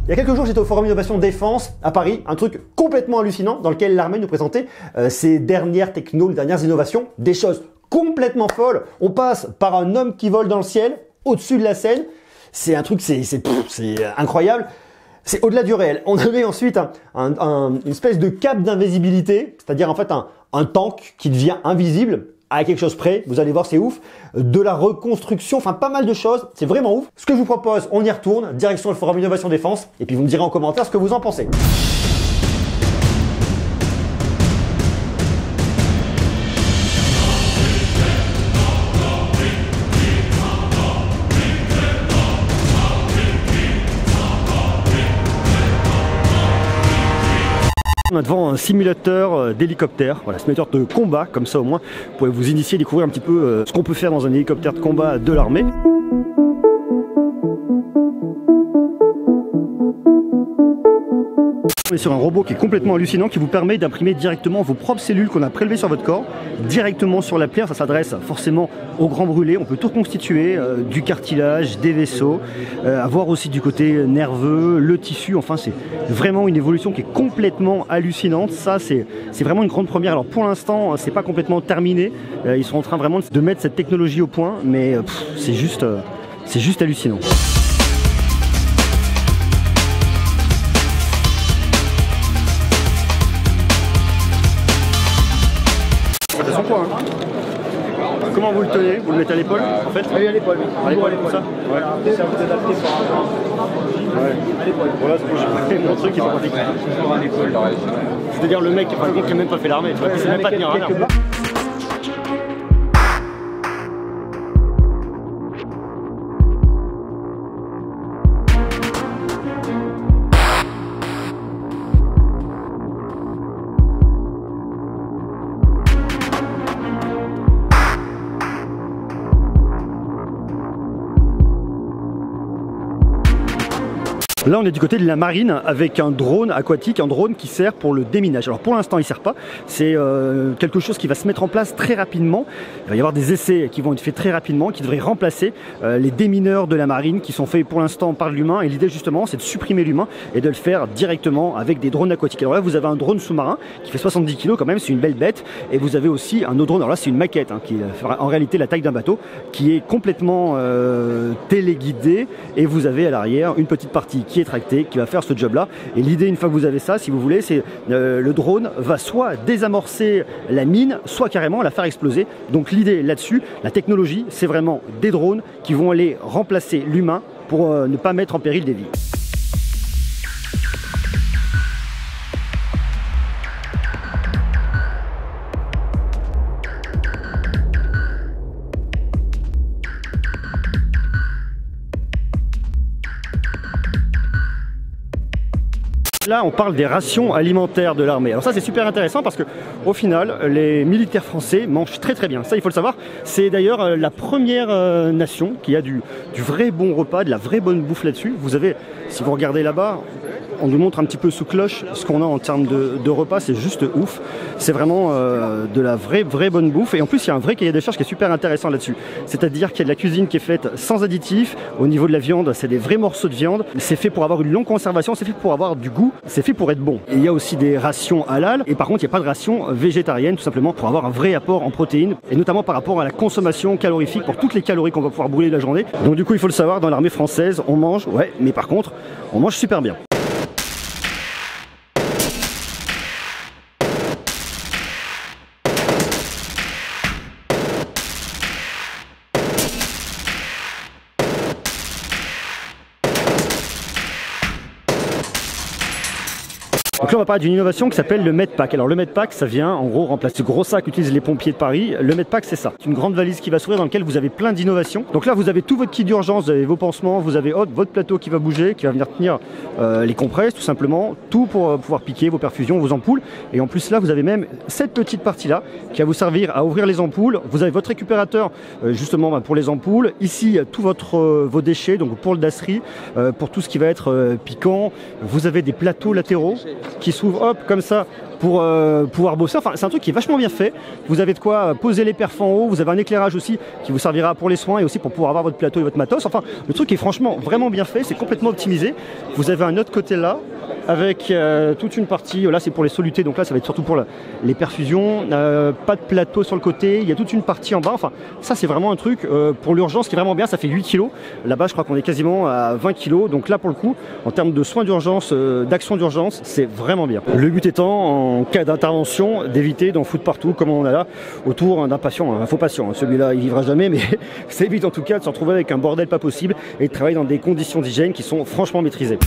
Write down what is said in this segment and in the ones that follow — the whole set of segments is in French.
Il y a quelques jours, j'étais au Forum Innovation Défense à Paris, un truc complètement hallucinant dans lequel l'armée nous présentait ses dernières technos, les dernières innovations, des choses complètement folles. On passe par un homme qui vole dans le ciel, au-dessus de la scène. C'est un truc, c'est incroyable. C'est au-delà du réel. On avait ensuite une espèce de cape d'invisibilité, c'est-à-dire en fait un tank qui devient invisible à quelque chose près. Vous allez voir, c'est ouf. De la reconstruction, enfin pas mal de choses. C'est vraiment ouf. Ce que je vous propose, on y retourne, direction le Forum Innovation Défense, et puis vous me direz en commentaire ce que vous en pensez. On est devant un simulateur d'hélicoptère, voilà, simulateur de combat, comme ça au moins vous pouvez vous initier, découvrir un petit peu ce qu'on peut faire dans un hélicoptère de combat de l'armée. On est sur un robot qui est complètement hallucinant, qui vous permet d'imprimer directement vos propres cellules qu'on a prélevées sur votre corps, directement sur la plaie. Ça s'adresse forcément aux grands brûlés. On peut tout reconstituer, du cartilage, des vaisseaux, avoir aussi du côté nerveux, le tissu. Enfin, c'est vraiment une évolution qui est complètement hallucinante. Ça, c'est vraiment une grande première. Alors pour l'instant, c'est pas complètement terminé. Ils sont en train vraiment de mettre cette technologie au point, mais c'est juste hallucinant. Son poids, hein. Comment vous le tenez? Vous le mettez à l'épaule en fait? Oui, à l'épaule. À l'épaule comme ça? Ouais. Ça vous adapter par rapport à l'épaule. Voilà, c'est mon truc qui est pas pratique. C'est-à-dire le mec qui n'a même pas fait l'armée, tu vois, qui sait même pas tenir un arme. Là, on est du côté de la marine avec un drone aquatique, un drone qui sert pour le déminage. Alors pour l'instant, il ne sert pas. C'est quelque chose qui va se mettre en place très rapidement. Il va y avoir des essais qui vont être faits très rapidement, qui devraient remplacer les démineurs de la marine qui sont faits pour l'instant par l'humain. Et l'idée justement, c'est de supprimer l'humain et de le faire directement avec des drones aquatiques. Alors là, vous avez un drone sous-marin qui fait 70 kg quand même, c'est une belle bête. Et vous avez aussi un autre drone. Alors là, c'est une maquette hein, qui fera en réalité la taille d'un bateau, qui est complètement téléguidé. Et vous avez à l'arrière une petite partie qui est tracté, qui va faire ce job là. Et l'idée, une fois que vous avez ça, si vous voulez, c'est le drone va soit désamorcer la mine, soit carrément la faire exploser. Donc l'idée là-dessus, la technologie, c'est vraiment des drones qui vont aller remplacer l'humain pour ne pas mettre en péril des vies. Là, on parle des rations alimentaires de l'armée. Alors ça, c'est super intéressant parce que, au final, les militaires français mangent très très bien. Ça, il faut le savoir. C'est d'ailleurs la première nation qui a du vrai bon repas, de la vraie bonne bouffe là-dessus. Vous avez, si vous regardez là-bas, on nous montre un petit peu sous cloche ce qu'on a en termes de repas. C'est juste ouf. C'est vraiment de la vraie bonne bouffe. Et en plus, il y a un vrai cahier des charges qui est super intéressant là-dessus. C'est-à-dire qu'il y a de la cuisine qui est faite sans additifs. Au niveau de la viande, c'est des vrais morceaux de viande. C'est fait pour avoir une longue conservation. C'est fait pour avoir du goût. C'est fait pour être bon. Et il y a aussi des rations halal. Et par contre, il n'y a pas de rations végétariennes, tout simplement pour avoir un vrai apport en protéines. Et notamment par rapport à la consommation calorifique, pour toutes les calories qu'on va pouvoir brûler de la journée. Donc du coup, il faut le savoir, dans l'armée française, on mange, ouais, mais par contre, on mange super bien. Donc là, on va parler d'une innovation qui s'appelle le Medpack. Alors le Medpack, ça vient en gros remplacer ce gros sac qu'utilisent les pompiers de Paris. Le Medpack, c'est ça. C'est une grande valise qui va s'ouvrir dans laquelle vous avez plein d'innovations. Donc là, vous avez tout votre kit d'urgence, vous avez vos pansements, vous avez votre plateau qui va bouger, qui va venir tenir les compresses, tout simplement. Tout pour pouvoir piquer vos perfusions, vos ampoules. Et en plus là, vous avez même cette petite partie-là qui va vous servir à ouvrir les ampoules. Vous avez votre récupérateur justement pour les ampoules. Ici, tous vos déchets, donc pour le dasserie, pour tout ce qui va être piquant. Vous avez des plateaux latéraux qui s'ouvrent, hop, comme ça, pour pouvoir bosser. Enfin, c'est un truc qui est vachement bien fait. Vous avez de quoi poser les perfs en haut, vous avez un éclairage aussi qui vous servira pour les soins et aussi pour pouvoir avoir votre plateau et votre matos. Enfin, le truc est franchement vraiment bien fait, c'est complètement optimisé. Vous avez un autre côté là, avec toute une partie, là c'est pour les solutés, donc là ça va être surtout pour les perfusions, pas de plateau sur le côté, il y a toute une partie en bas, enfin ça c'est vraiment un truc pour l'urgence qui est vraiment bien, ça fait 8 kg, là-bas je crois qu'on est quasiment à 20 kg, donc là pour le coup, en termes de soins d'urgence, d'action d'urgence, c'est vraiment bien. Le but étant, en cas d'intervention, d'éviter d'en foutre partout, comme on a là, autour d'un patient, un faux patient, celui-là il vivra jamais, mais ça évite en tout cas de se retrouver avec un bordel pas possible et de travailler dans des conditions d'hygiène qui sont franchement maîtrisées.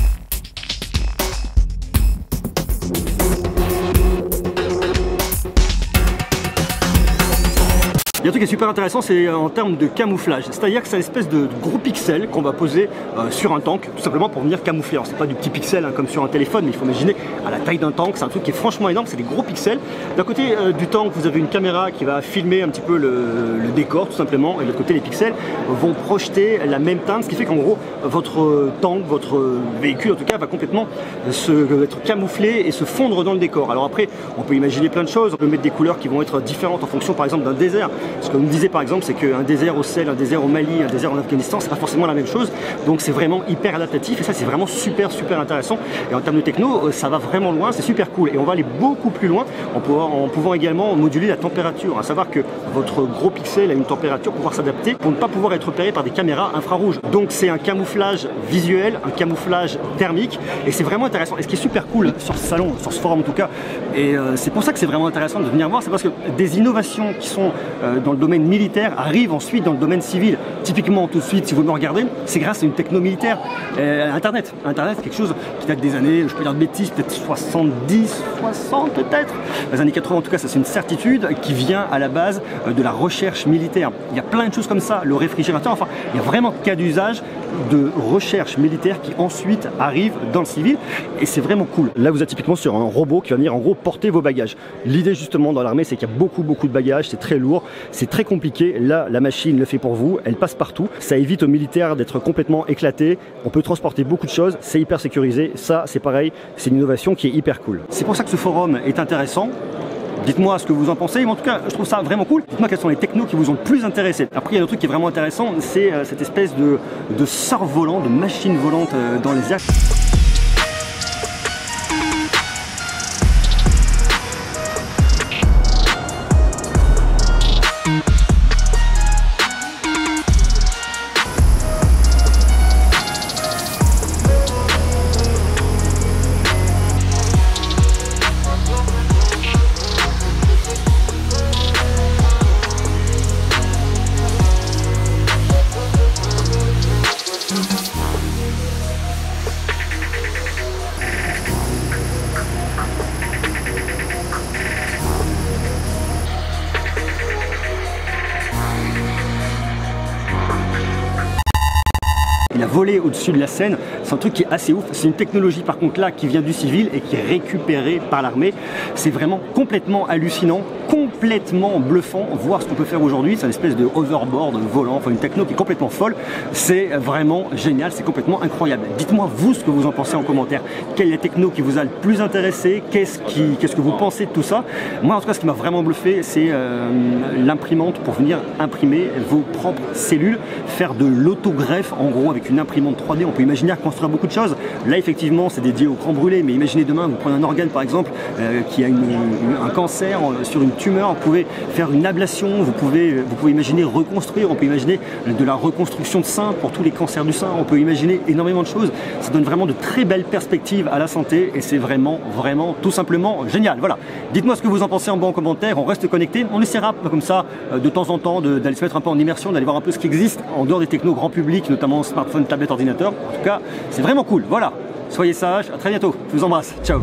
Il y a un truc qui est super intéressant, c'est en termes de camouflage. C'est-à-dire que c'est une espèce de gros pixel qu'on va poser sur un tank, tout simplement pour venir camoufler. Alors c'est pas du petit pixel hein, comme sur un téléphone, mais il faut imaginer à la taille d'un tank, c'est un truc qui est franchement énorme, c'est des gros pixels. D'un côté du tank, vous avez une caméra qui va filmer un petit peu le décor, tout simplement, et de l'autre côté, les pixels vont projeter la même teinte, ce qui fait qu'en gros, votre tank, votre véhicule en tout cas, va complètement être camouflé et se fondre dans le décor. Alors après, on peut imaginer plein de choses, on peut mettre des couleurs qui vont être différentes en fonction par exemple d'un désert. Ce que vous me disiez par exemple, c'est qu'un désert au sel, un désert au Mali, un désert en Afghanistan, c'est pas forcément la même chose. Donc c'est vraiment hyper adaptatif et ça c'est vraiment super intéressant. Et en termes de techno, ça va vraiment loin, c'est super cool. Et on va aller beaucoup plus loin en pouvant également moduler la température. À savoir que votre gros pixel a une température pour pouvoir s'adapter pour ne pas pouvoir être repéré par des caméras infrarouges. Donc c'est un camouflage visuel, un camouflage thermique et c'est vraiment intéressant. Et ce qui est super cool sur ce salon, sur ce forum en tout cas, et c'est pour ça que c'est vraiment intéressant de venir voir, c'est parce que des innovations qui sont dans le domaine militaire arrivent ensuite dans le domaine civil. Typiquement, tout de suite, si vous me regardez, c'est grâce à une techno militaire. Internet, c'est quelque chose qui date des années, je peux dire de bêtises, peut-être 70, 60 peut-être. Les années 80 en tout cas, ça c'est une certitude qui vient à la base de la recherche militaire. Il y a plein de choses comme ça, le réfrigérateur, enfin, il y a vraiment cas d'usage de recherche militaire qui ensuite arrive dans le civil et c'est vraiment cool. Là, vous êtes typiquement sur un robot qui va venir en gros porter vos bagages. L'idée justement dans l'armée, c'est qu'il y a beaucoup de bagages, c'est très lourd. C'est très compliqué, là la machine le fait pour vous, elle passe partout, ça évite aux militaires d'être complètement éclatés, on peut transporter beaucoup de choses, c'est hyper sécurisé, ça c'est pareil, c'est une innovation qui est hyper cool. C'est pour ça que ce forum est intéressant. Dites-moi ce que vous en pensez, mais en tout cas je trouve ça vraiment cool. Dites-moi quels sont les technos qui vous ont le plus intéressé. Après il y a un truc qui est vraiment intéressant, c'est cette espèce de sort volant, de machine volante dans les airs. Il a volé au-dessus de la Seine, c'est un truc qui est assez ouf, c'est une technologie par contre là qui vient du civil et qui est récupérée par l'armée, c'est vraiment complètement hallucinant, complètement bluffant, voir ce qu'on peut faire aujourd'hui, c'est une espèce de hoverboard volant, enfin une techno qui est complètement folle, c'est vraiment génial, c'est complètement incroyable. Dites-moi vous ce que vous en pensez en commentaire, quelle est la techno qui vous a le plus intéressé, qu'est-ce que vous pensez de tout ça. Moi en tout cas ce qui m'a vraiment bluffé c'est l'imprimante pour venir imprimer vos propres cellules, faire de l'autogreffe en gros avec une imprimante 3D, on peut imaginer reconstruire beaucoup de choses. Là effectivement c'est dédié au cran brûlé, mais imaginez demain vous prenez un organe par exemple qui a un cancer sur une tumeur, vous pouvez faire une ablation, vous pouvez imaginer reconstruire, on peut imaginer de la reconstruction de sein pour tous les cancers du sein, on peut imaginer énormément de choses, ça donne vraiment de très belles perspectives à la santé et c'est vraiment tout simplement génial. Voilà, dites-moi ce que vous en pensez en bas en commentaire, on reste connecté, on essaiera comme ça de temps en temps d'aller se mettre un peu en immersion, d'aller voir un peu ce qui existe en dehors des technos grand public, notamment smartphone, tablette, ordinateur. En tout cas, c'est vraiment cool. Voilà, soyez sages, à très bientôt, je vous embrasse, ciao.